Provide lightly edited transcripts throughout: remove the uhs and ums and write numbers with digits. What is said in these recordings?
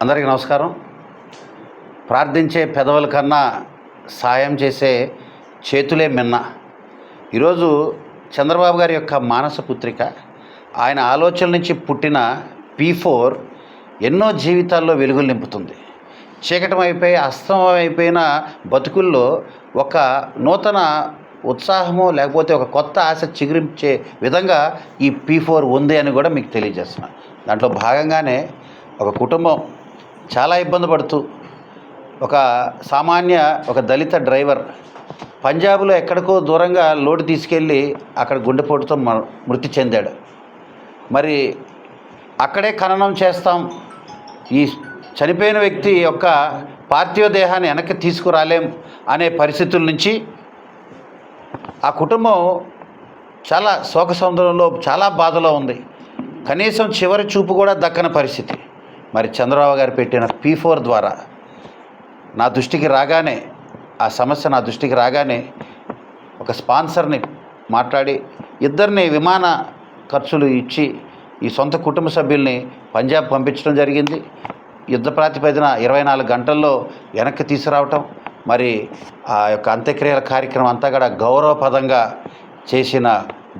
అందరికీ నమస్కారం. ప్రార్థించే పెదవుల కన్నా సాయం చేసే చేతులే మిన్న. ఈరోజు చంద్రబాబు గారి యొక్క మానస పుత్రిక, ఆయన ఆలోచనల నుంచి పుట్టిన P4 ఎన్నో జీవితాల్లో వెలుగులు నింపుతుంది. చీకటం అయిపోయి అస్తమయం అయిపోయిన బతుకుల్లో ఒక నూతన ఉత్సాహమో లేకపోతే ఒక కొత్త ఆశ చిగురించే విధంగా ఈ P4 ఉంది అని కూడా మీకు తెలియజేస్తున్నాను. దాంట్లో భాగంగానే ఒక కుటుంబం చాలా ఇబ్బంది పడుతూ ఒక దళిత డ్రైవర్ పంజాబ్లో ఎక్కడికో దూరంగా లోడ్ తీసుకెళ్ళి అక్కడ గుండెపోటుతో మృతి చెందాడు. మరి అక్కడే ఖననం చేస్తాం, ఈ చనిపోయిన వ్యక్తి యొక్క పార్థివ దేహాన్ని వెనక్కి తీసుకురాలేం అనే పరిస్థితుల నుంచి ఆ కుటుంబం చాలా శోక సముద్రంలో చాలా బాధలో ఉంది. కనీసం చివరి చూపు కూడా దక్కని పరిస్థితి. మరి చంద్రబాబు గారు పెట్టిన P4 ద్వారా నా దృష్టికి రాగానే ఒక స్పాన్సర్ని మాట్లాడి ఇద్దరిని విమాన ఖర్చులు ఇచ్చి ఈ సొంత కుటుంబ సభ్యుల్ని పంజాబ్ పంపించడం జరిగింది. యుద్ధ ప్రాతిపదికన 24 గంటల్లో వెనక్కి తీసుకురావటం, మరి ఆ యొక్క అంత్యక్రియల కార్యక్రమం అంతా కూడా గౌరవపదంగా చేసిన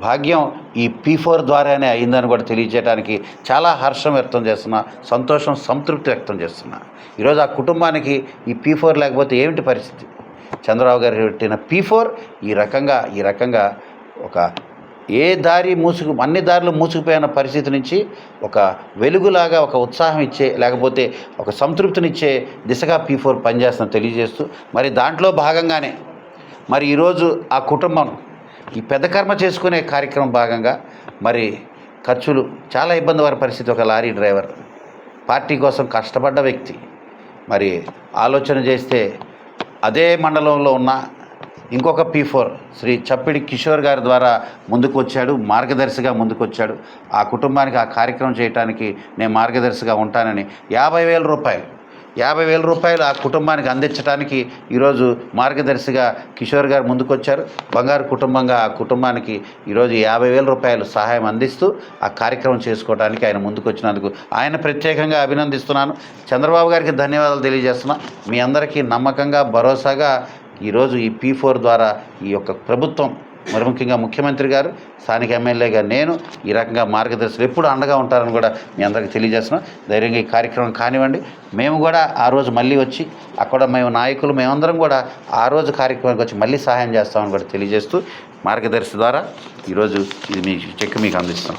భాగ్యం ఈ P4 ద్వారానే అయిందని కూడా తెలియజేయడానికి చాలా హర్షం వ్యక్తం చేస్తున్నా, సంతోషం, సంతృప్తి వ్యక్తం చేస్తున్నా. ఈరోజు ఆ కుటుంబానికి ఈ P4 లేకపోతే ఏమిటి పరిస్థితి? చంద్రబాబు గారు పెట్టిన P4 ఈ రకంగా ఒక అన్ని దారులు మూసుకుపోయిన పరిస్థితి నుంచి ఒక వెలుగులాగా, ఒక ఉత్సాహం ఇచ్చే లేకపోతే ఒక సంతృప్తినిచ్చే దిశగా P4 పనిచేస్తుందని తెలియజేస్తూ, మరి దాంట్లో భాగంగానే మరి ఈరోజు ఆ కుటుంబం ఈ పెద్ద కర్మ చేసుకునే కార్యక్రమం భాగంగా మరి ఖర్చులు చాలా ఇబ్బంది పడే పరిస్థితి. ఒక లారీ డ్రైవర్ పార్టీ కోసం కష్టపడ్డ వ్యక్తి మరి ఆలోచన చేస్తే అదే మండలంలో ఉన్న ఇంకొక P4 శ్రీ చప్పిడి కిషోర్ గారి ద్వారా మార్గదర్శిగా ముందుకు వచ్చాడు. ఆ కుటుంబానికి ఆ కార్యక్రమం చేయడానికి నేను మార్గదర్శిగా ఉంటానని 50,000 రూపాయలు ఆ కుటుంబానికి అందించడానికి ఈరోజు మార్గదర్శిగా కిషోర్ గారు ముందుకొచ్చారు. బంగారు కుటుంబంగా ఆ కుటుంబానికి ఈరోజు 50,000 రూపాయలు సహాయం అందిస్తూ ఆ కార్యక్రమం చేసుకోవడానికి ఆయన ముందుకొచ్చినందుకు ఆయన ప్రత్యేకంగా అభినందిస్తున్నాను. చంద్రబాబు గారికి ధన్యవాదాలు తెలియజేస్తున్నా. మీ అందరికీ నమ్మకంగా, భరోసాగా ఈరోజు ఈ P4 ద్వారా ఈ యొక్క ప్రభుత్వం, మరి ముఖ్యంగా ముఖ్యమంత్రి గారు, స్థానిక ఎమ్మెల్యేగా నేను ఈ రకంగా మార్గదర్శకులు ఎప్పుడు అండగా ఉంటారని కూడా మీ అందరికీ తెలియజేస్తున్నాం. ధైర్యంగా ఈ కార్యక్రమం కానివ్వండి. మేము కూడా ఆ రోజు మళ్ళీ వచ్చి అక్కడ మేమందరం కూడా ఆ రోజు కార్యక్రమానికి వచ్చి మళ్ళీ సహాయం చేస్తామని కూడా తెలియజేస్తూ మార్గదర్శి ద్వారా ఈరోజు ఇది మీ చెక్ మీకు అందిస్తాం.